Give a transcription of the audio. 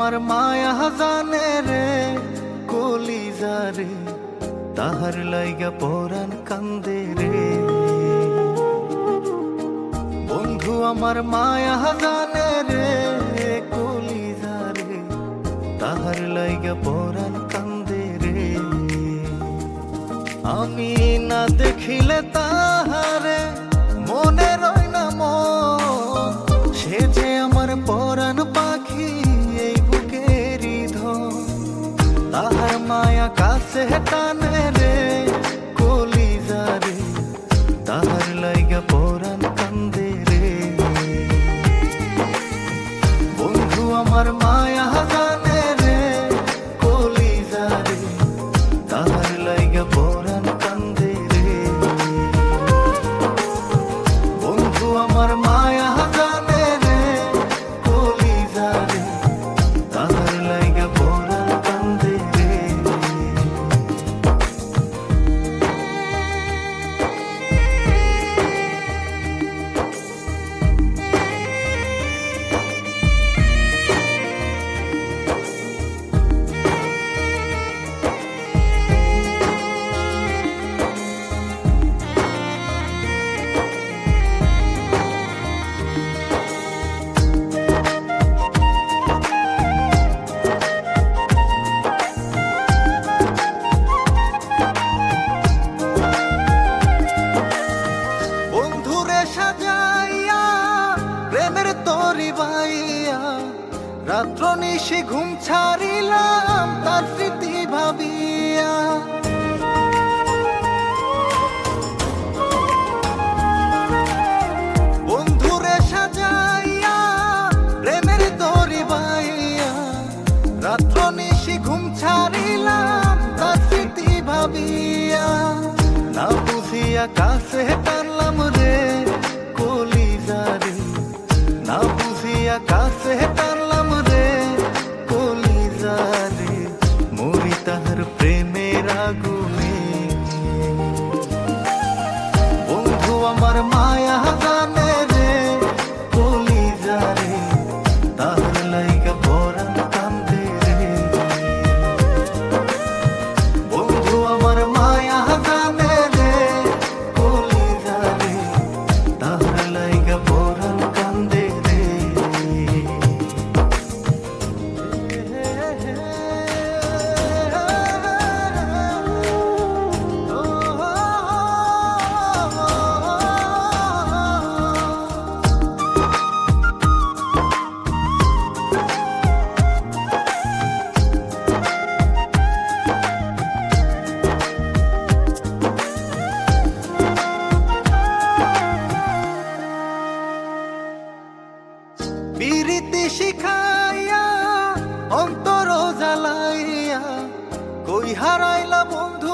আমার মায়া জানে রে কলিজা রে, তাহার লাইগা পরাণ কান্দে রে। বন্ধু আমার মায়া জানে রে কলিজা রে, তাহার লাইগা পরাণ কান্দে রে। আমি না দেখিলে তাহারে মনে রয় না মন, সে যে আমার পরাণ পাখি এই বুকেরই ধন। তাহার মায়া কাছে টানে রে কলিজা রে, তাহার লাইগা পরাণ কান্দে রে। বন্ধু আমার মায়া জানে রে কলিজা রে, তাহার লাইগা পরাণ কান্দে রে। বন্ধু আমার মায়া জানে রে কলিজা রে, তাহার লাইগা পরাণ কান্দে রে। রাত্র নিশি ঘুম ছাড়িলাম তার স্মৃতি ভাবিয়া। বন্ধুরে সাজাইয়া প্রেমের দড়ি বাইয়া, রাত্র নিশি ঘুম ছাড়িলাম তার স্মৃতি ভাবিয়া। না বুঝিয়া কাছে টানলাম রে কলিজা রে, না বুঝিয়া কাছে টানলাম রে কলিজা রে। মরি তাহার প্রেমের আগুনে। বন্ধু আমার মায়া জানে রে কলিজা রে, তাহার লাইগা পরাণ কান্দে রে। বন্ধু আমার মায়া জানে রে কলিজা রে, তাহার লাইগা পরাণ কান্দে রে। পিরিতি শিখাইয়া অন্তর জ্বালাইয়া কই হারাইলা বন্ধু